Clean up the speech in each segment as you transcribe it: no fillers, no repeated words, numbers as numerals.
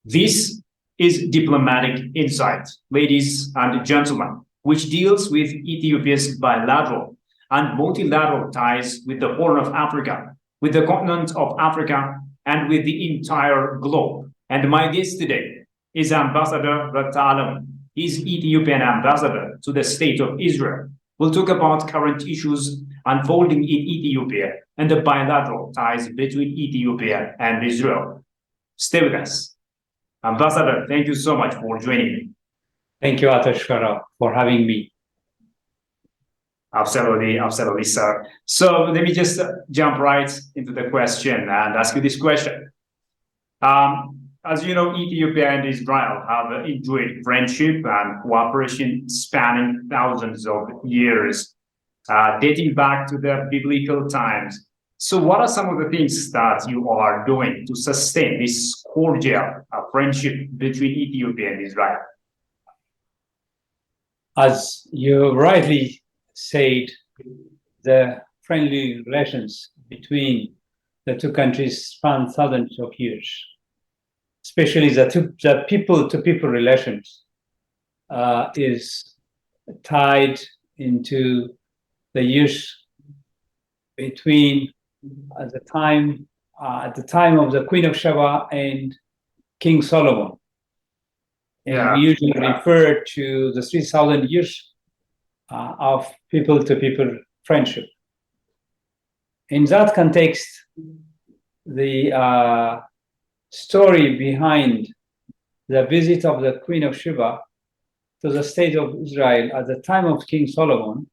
This is Diplomatic Insight, ladies and gentlemen, which deals with Ethiopia's bilateral and multilateral ties with the Horn of Africa, with the continent of Africa, and with the entire globe. And my guest today is Ambassador Reta Alemu. He's Ethiopian ambassador to the State of Israel. We'll talk about current issues unfolding in Ethiopia and the bilateral ties between Ethiopia and Israel. Stay with us. Ambassador, thank you so much for joining me. Thank you, Atashkara, for having me. Absolutely, sir. So let me just jump right into the question and ask you this question. As you know, Ethiopia and Israel have enjoyed friendship and cooperation spanning thousands of years, dating back to the biblical times. So what are some of the things that you are doing to sustain this cordial friendship between Ethiopia and Israel? As you rightly said, the friendly relations between the two countries span thousands of years, especially the people-to-people relations is tied into the years between at the time of the Queen of Sheba and King Solomon. And we usually refer to the 3,000 years of people-to-people friendship. In that context, the story behind the visit of the Queen of Sheba to the State of Israel at the time of King Solomon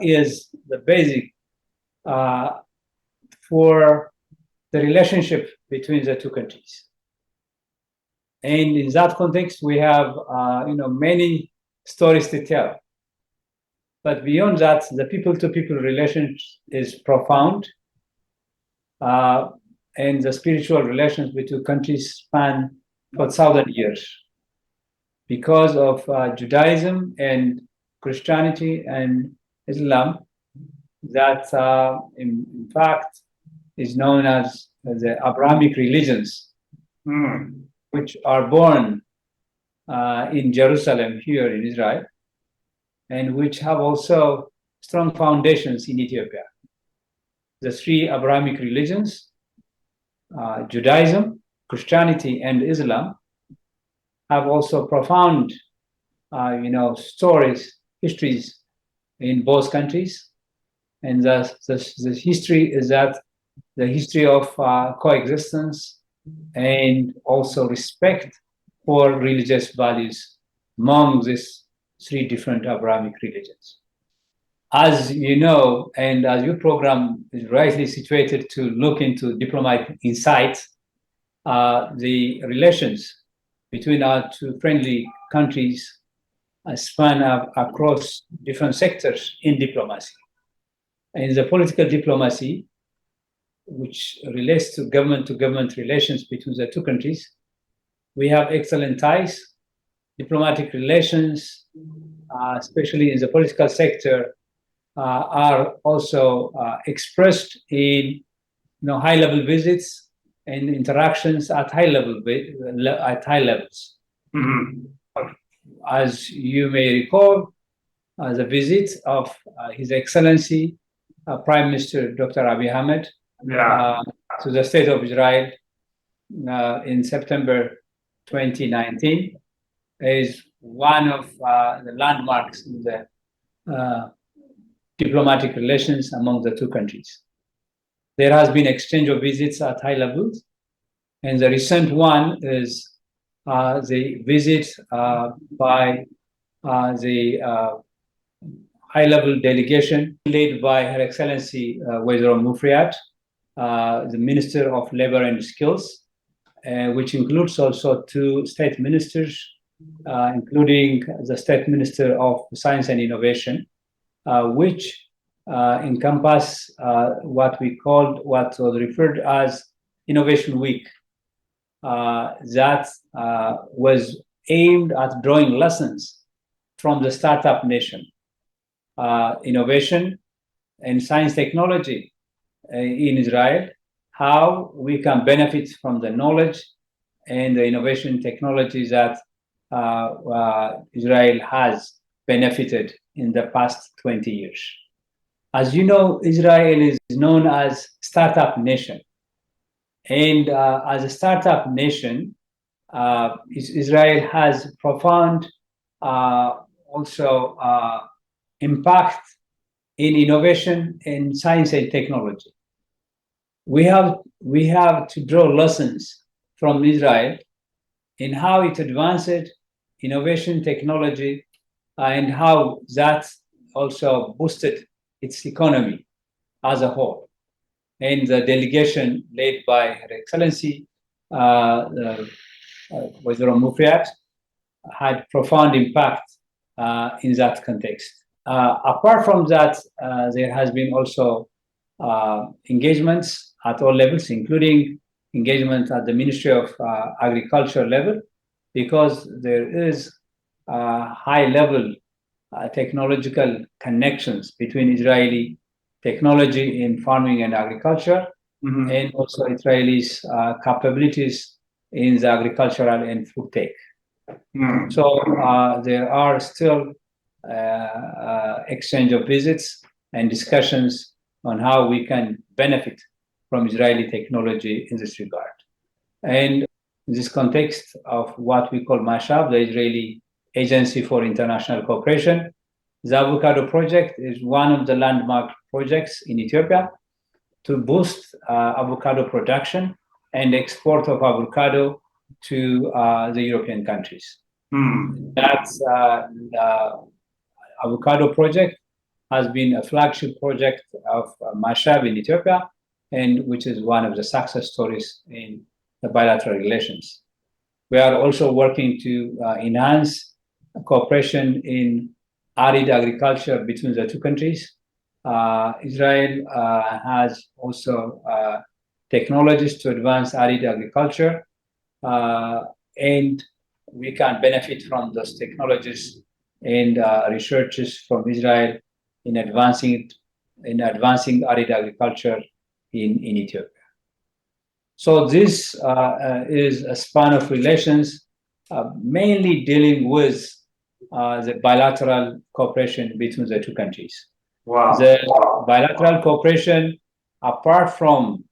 is the basic for the relationship between the two countries. And in that context, we have many stories to tell. But beyond that, the people-to-people relations is profound, and the spiritual relations between countries span for 1,000 years because of Judaism and Christianity and Islam that, in fact, is known as the Abrahamic religions, which are born in Jerusalem here in Israel, and which have also strong foundations in Ethiopia. The three Abrahamic religions, Judaism, Christianity, and Islam, have also profound, histories in both countries. And the history is that the history of coexistence and also respect for religious values among these three different Abrahamic religions. As you know, and as your program is rightly situated to look into diplomatic insight, the relations between our two friendly countries span across different sectors in diplomacy. In the political diplomacy, which relates to government relations between the two countries, we have excellent ties. Diplomatic relations, especially in the political sector, are also expressed in high-level visits and interactions at high levels. Mm-hmm. As you may recall, the visit of His Excellency Prime Minister Dr. Abiy Ahmed to the State of Israel in September 2019 is one of the landmarks in the diplomatic relations among the two countries. There has been exchange of visits at high levels, and the recent one is the visit by the high-level delegation led by Her Excellency Wazir Mufriat, the Minister of Labor and Skills, which includes also two state ministers, including the State Minister of Science and Innovation, which encompass what was referred as Innovation Week, that was aimed at drawing lessons from the startup nation. Innovation and science technology in Israel, how we can benefit from the knowledge and the innovation technology that Israel has benefited in the past 20 years. As you know, Israel is known as startup nation. And as a startup nation, Israel has profound also impact in innovation in science and technology. We have to draw lessons from Israel in how it advanced innovation technology and how that also boosted its economy as a whole. And the delegation led by Her Excellency Wazir Mufriat had profound impact in that context. Apart from that, there has been also engagements at all levels, including engagement at the Ministry of Agriculture level, because there is high-level technological connections between Israeli technology in farming and agriculture, and also Israelis' capabilities in the agricultural and food tech. So there are still exchange of visits and discussions on how we can benefit from Israeli technology in this regard. And in this context of what we call MASHAB, the Israeli Agency for International Cooperation, the avocado project is one of the landmark projects in Ethiopia to boost avocado production and export of avocado to the European countries. That avocado project has been a flagship project of MASHAB in Ethiopia, and which is one of the success stories in the bilateral relations. We are also working to enhance cooperation in arid agriculture between the two countries. Israel has also technologies to advance arid agriculture, and we can benefit from those technologies and researches from Israel in advancing arid agriculture in Ethiopia. So this is a span of relations mainly dealing with the bilateral cooperation between the two countries. Wow. The bilateral cooperation, apart from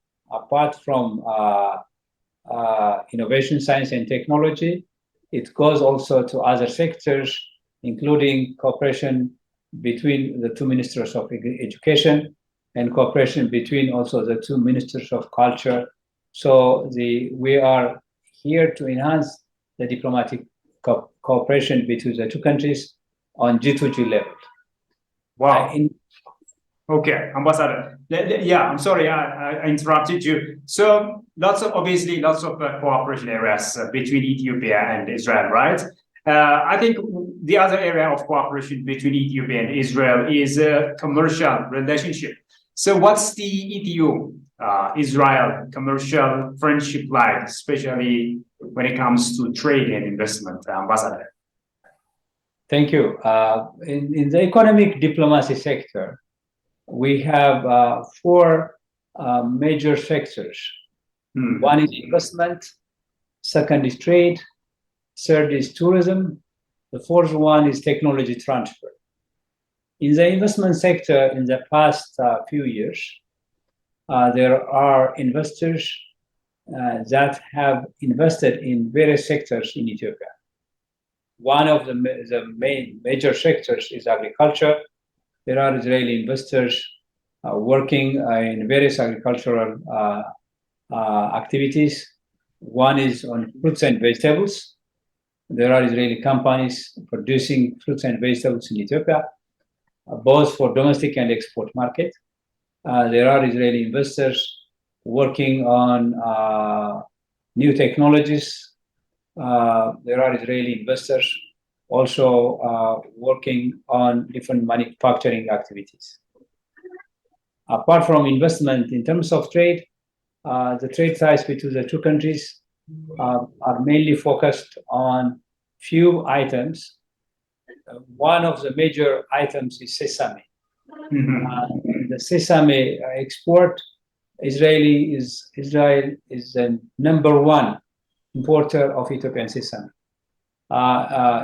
innovation, science, and technology, it goes also to other sectors, including cooperation between the two ministers of education and cooperation between also the two ministers of culture. So we are here to enhance the diplomatic cooperation between the two countries on G2G level. Wow. Okay, Ambassador. Yeah, I'm sorry, I interrupted you. So obviously lots of cooperation areas between Ethiopia and Israel, right? I think the other area of cooperation between Ethiopia and Israel is a commercial relationship. So what's the Ethiopia-Israel commercial friendship like, especially when it comes to trade and investment, Ambassador? Thank you. In the economic diplomacy sector, we have four major sectors. One is investment, second is trade, third is tourism, the fourth one is technology transfer. In the investment sector, in the past few years, there are investors that have invested in various sectors in Ethiopia. One of the main major sectors is agriculture. There are Israeli investors working in various agricultural activities. One is on fruits and vegetables. There are Israeli companies producing fruits and vegetables in Ethiopia, both for domestic and export market. There are Israeli investors working on new technologies. There are Israeli investors also working on different manufacturing activities. Apart from investment in terms of trade, the trade ties between the two countries are mainly focused on few items. One of the major items is sesame. The sesame export, Israel is the number one importer of Ethiopian sesame.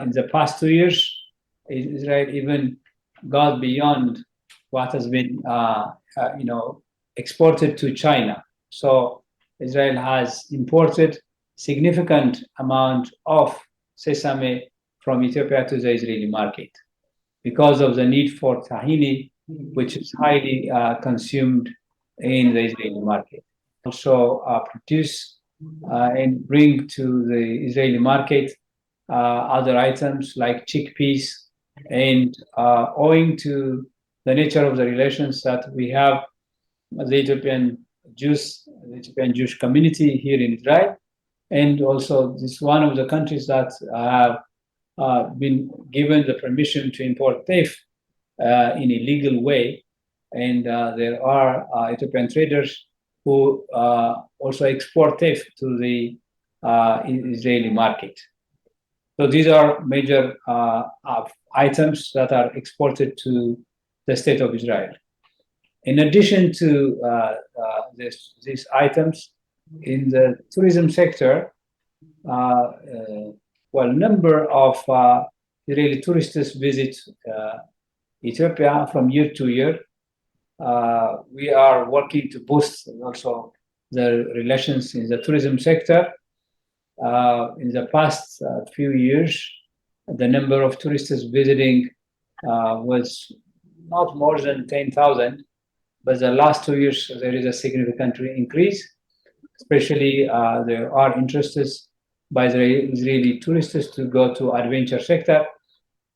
In the past 2 years, Israel even got beyond what has been, exported to China. So Israel has imported significant amount of sesame from Ethiopia to the Israeli market because of the need for tahini, which is highly consumed in the Israeli market. Also produce and bring to the Israeli market other items like chickpeas, and owing to the nature of the relations that we have, the Ethiopian Jewish community here in Israel, and also this is one of the countries that have been given the permission to import teff in a legal way, and there are Ethiopian traders who also export teff to the Israeli market. So these are major items that are exported to the state of Israel. In addition to these items, in the tourism sector, number of Israeli tourists visit Ethiopia from year to year. We are working to boost also the relations in the tourism sector. In the past few years, the number of tourists visiting was not more than 10,000, but the last 2 years there is a significant increase. Especially there are interests by the Israeli tourists to go to adventure sector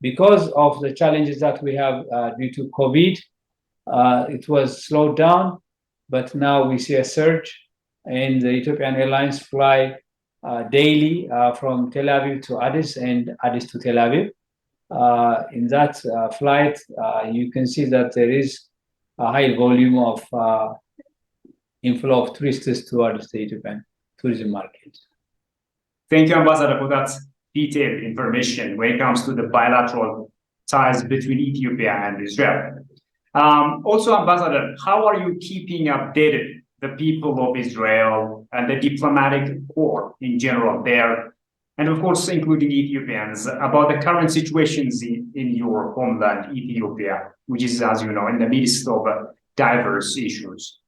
because of the challenges that we have due to COVID. It was slowed down, but now we see a surge, and the Ethiopian Airlines fly daily from Tel Aviv to Addis and Addis to Tel Aviv. In that flight, you can see that there is a high volume of inflow of tourists towards the Ethiopian tourism market. Thank you, Ambassador, for that detailed information when it comes to the bilateral ties between Ethiopia and Israel. Also, Ambassador, how are you keeping updated the people of Israel and the diplomatic corps in general there, and of course, including Ethiopians, about the current situations in your homeland, Ethiopia, which is, as you know, in the midst of diverse issues?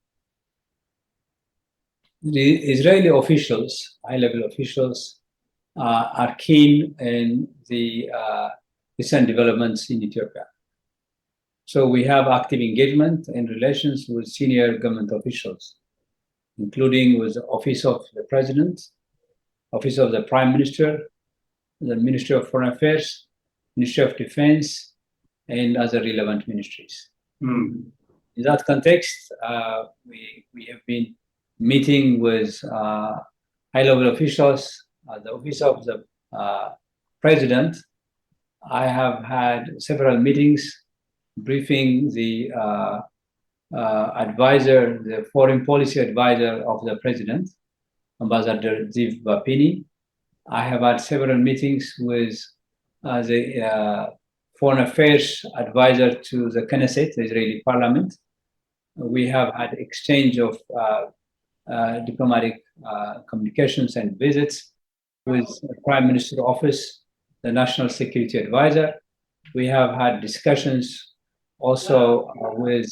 The Israeli officials, high-level officials, are keen in the recent developments in Ethiopia. So we have active engagement and relations with senior government officials, including with the Office of the President, Office of the Prime Minister, the Ministry of Foreign Affairs, Ministry of Defense, and other relevant ministries. In that context, we have been meeting with high-level officials at the Office of the President. I have had several meetings briefing the advisor, the foreign policy advisor of the President, Ambassador Ziv Bapini. I have had several meetings with the foreign affairs advisor to the Knesset, the Israeli parliament. We have had exchange of diplomatic communications and visits with the Prime Minister's office, the National Security Advisor. We have had discussions also with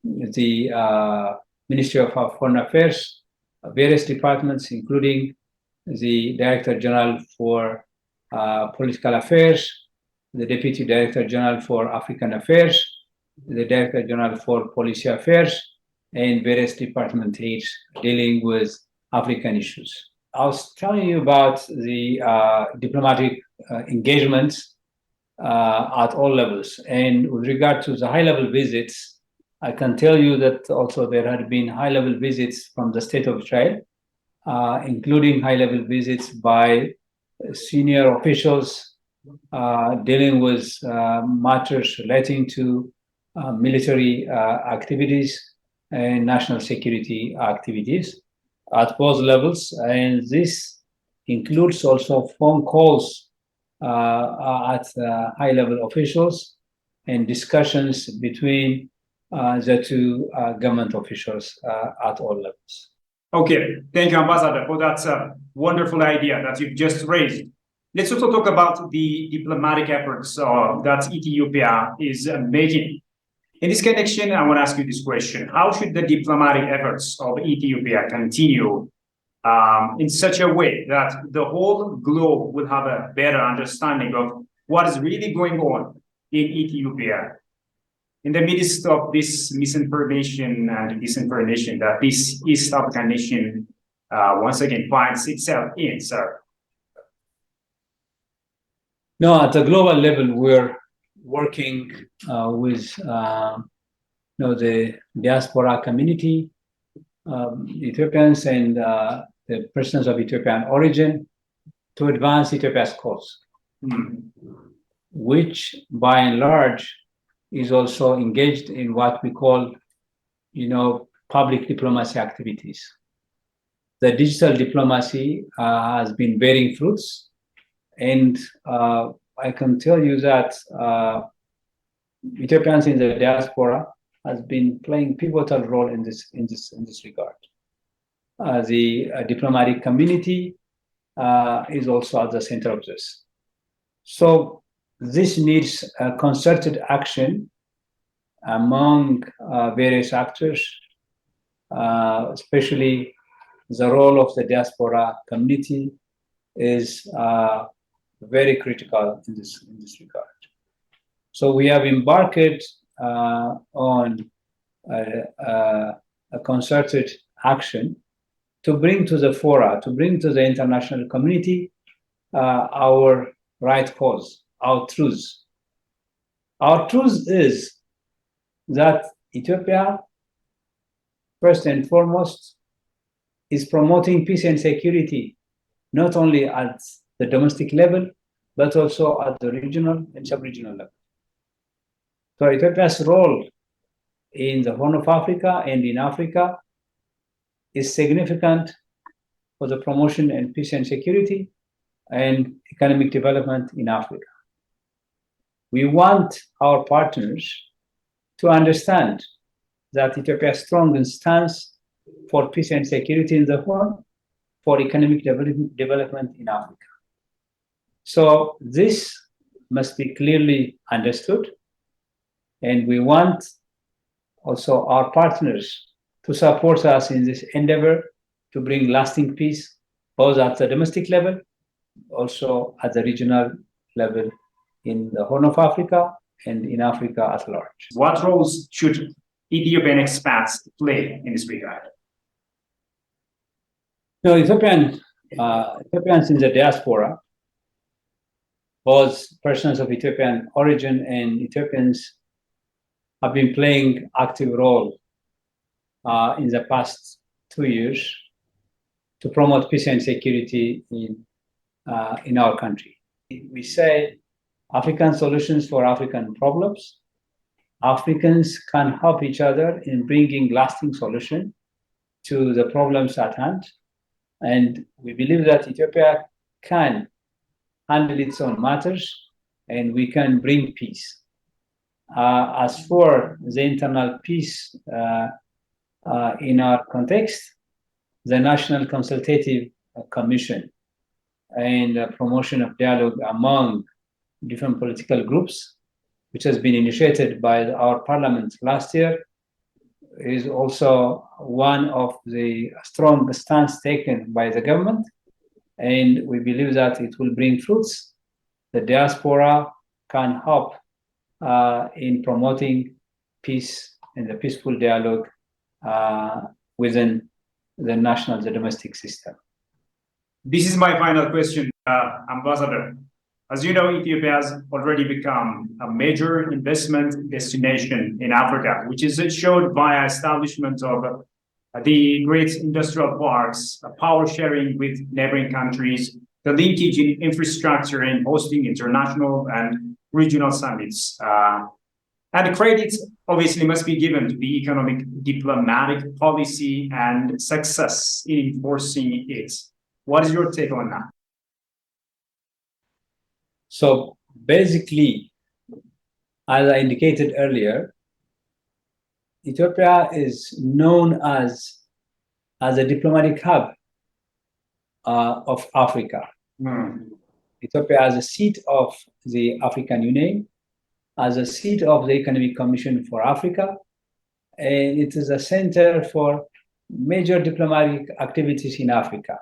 the Ministry of Foreign Affairs, various departments, including the Director General for Political Affairs, the Deputy Director General for African Affairs, the Director General for Policy Affairs, and various department heads dealing with African issues. I was telling you about the diplomatic engagements at all levels. And with regard to the high-level visits, I can tell you that also there had been high-level visits from the State of Israel, including high-level visits by senior officials dealing with matters relating to military activities and national security activities at both levels. And this includes also phone calls at high-level officials and discussions between the two government officials at all levels. Okay, thank you, Ambassador, for that wonderful idea that you've just raised. Let's also talk about the diplomatic efforts that Ethiopia is making. In this connection, I want to ask you this question. How should the diplomatic efforts of Ethiopia continue in such a way that the whole globe will have a better understanding of what is really going on in Ethiopia in the midst of this misinformation and disinformation that this East African nation once again finds itself in, sir? No, at the global level, we're working with the diaspora community, Ethiopians and the persons of Ethiopian origin to advance Ethiopia's cause, which by and large is also engaged in what we call, public diplomacy activities. The digital diplomacy has been bearing fruits, and I can tell you that Ethiopians in the diaspora has been playing pivotal role in this regard. The diplomatic community is also at the center of this. So this needs a concerted action among various actors, especially the role of the diaspora community is very critical in this regard. So we have embarked on a concerted action to bring to the fora, to bring to the international community our right cause, our truth. Our truth is that Ethiopia, first and foremost, is promoting peace and security, not only at the domestic level, but also at the regional and sub-regional level. So Ethiopia's role in the Horn of Africa and in Africa is significant for the promotion and peace and security and economic development in Africa. We want our partners to understand that Ethiopia's strong stance for peace and security in the Horn, for economic development in Africa. So this must be clearly understood, and we want also our partners to support us in this endeavor to bring lasting peace, both at the domestic level, also at the regional level in the Horn of Africa and in Africa at large. What roles should Ethiopian expats play in this regard? No, Ethiopians in the diaspora, both persons of Ethiopian origin and Ethiopians, have been playing active role in the past 2 years to promote peace and security in our country. We say African solutions for African problems. Africans can help each other in bringing lasting solution to the problems at hand. And we believe that Ethiopia can handle its own matters and we can bring peace. As for the internal peace in our context, the National Consultative Commission and the promotion of dialogue among different political groups, which has been initiated by our parliament last year, is also one of the strong stance taken by the government. And we believe that it will bring fruits. The diaspora can help in promoting peace and the peaceful dialogue within the domestic system. This is my final question, Ambassador. As you know, Ethiopia has already become a major investment destination in Africa, which is showed by establishment of the great industrial parks, power sharing with neighboring countries, the linkage in infrastructure and hosting international and regional summits. And credit obviously must be given to the economic diplomatic policy and success in enforcing it. What is your take on that? So basically, as I indicated earlier, Ethiopia is known as as a diplomatic hub of Africa. Ethiopia as a seat of the African Union, as a seat of the Economic Commission for Africa, and it is a center for major diplomatic activities in Africa.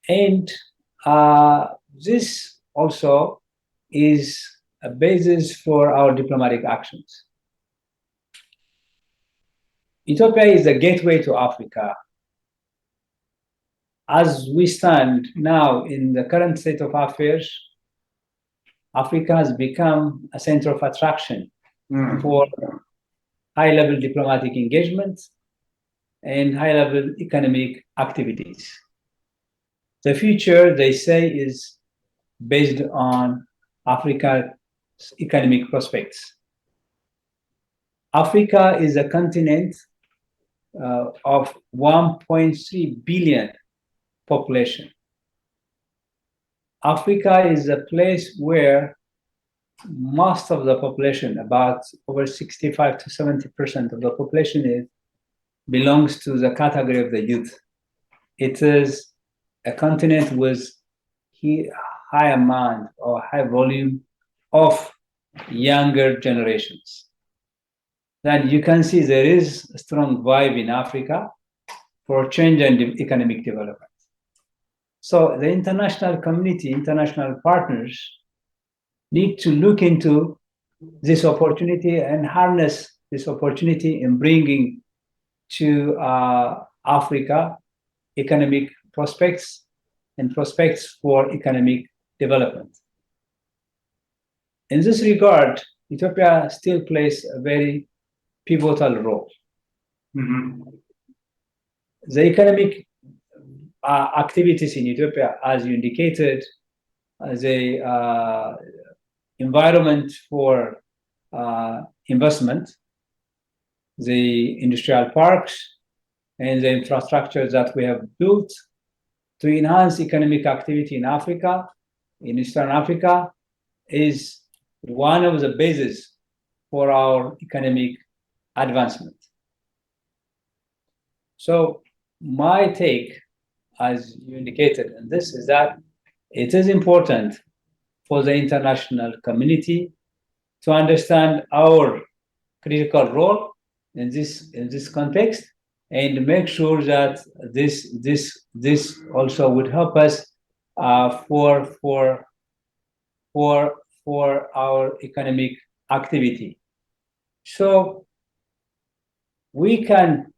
And this also is a basis for our diplomatic actions. Ethiopia is a gateway to Africa. As we stand now in the current state of affairs, Africa has become a center of attraction for high-level diplomatic engagement and high-level economic activities. The future, they say, is based on Africa's economic prospects. Africa is a continent of 1.3 billion population. Africa is a place where most of the population, about over 65 to 70% of the population belongs to the category of the youth. It is a continent with high amount or high volume of younger generations. Then you can see there is a strong vibe in Africa for change and economic development. So the international community, international partners need to look into this opportunity and harness this opportunity in bringing to Africa economic prospects and prospects for economic development. In this regard, Ethiopia still plays a very pivotal role. The economic activities in Ethiopia, as you indicated, the environment for investment, the industrial parks, and the infrastructure that we have built to enhance economic activity in Africa, in Eastern Africa, is one of the bases for our economic advancement. So my take, as you indicated, and this is that it is important for the international community to understand our critical role in this context and make sure that this also would help us for our economic activity. So we can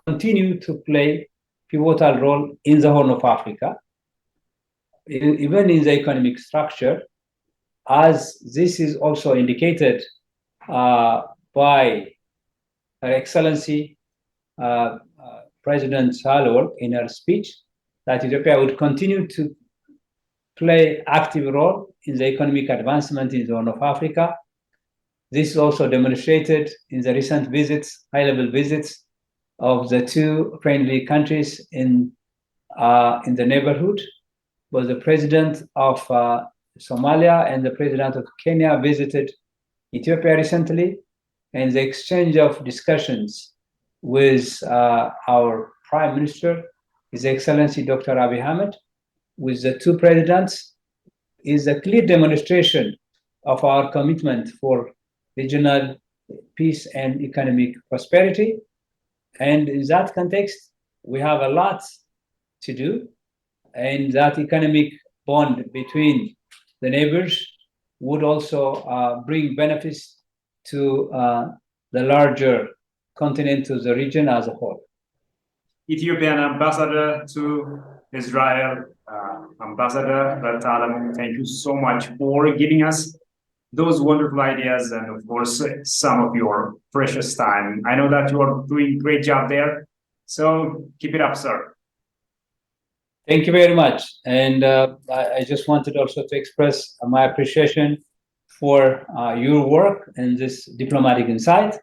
continue to play pivotal role in the Horn of Africa, even in the economic structure, as this is also indicated by Her Excellency President Sahle in her speech, that Ethiopia would continue to play active role in the economic advancement in the Horn of Africa. This is also demonstrated in the recent visits, high-level visits of the two friendly countries in the neighborhood. Was the president of Somalia and the president of Kenya visited Ethiopia recently, and the exchange of discussions with our Prime Minister, His Excellency Dr. Abiy Ahmed, with the two presidents, is a clear demonstration of our commitment for regional peace and economic prosperity. And in that context, we have a lot to do, and that economic bond between the neighbors would also bring benefits to the larger continent, to the region as a whole. Ethiopian ambassador to Israel, Ambassador Reta Alemu, thank you so much for giving us those wonderful ideas and, of course, some of your precious time. I know that you are doing a great job there, so keep it up, sir. Thank you very much. And I just wanted also to express my appreciation for your work and this diplomatic insight.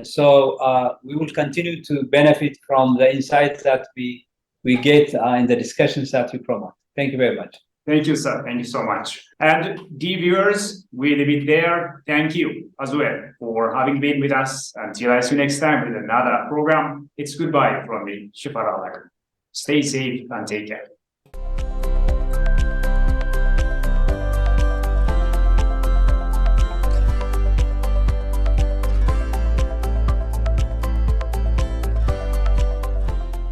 So we will continue to benefit from the insights that we get in the discussions that you promote. Thank you very much. Thank you, sir. Thank you so much. And dear viewers, we leave it there. Thank you as well for having been with us. Until I see you next time with another program. It's goodbye from me, Shifar Alak. Stay safe and take care.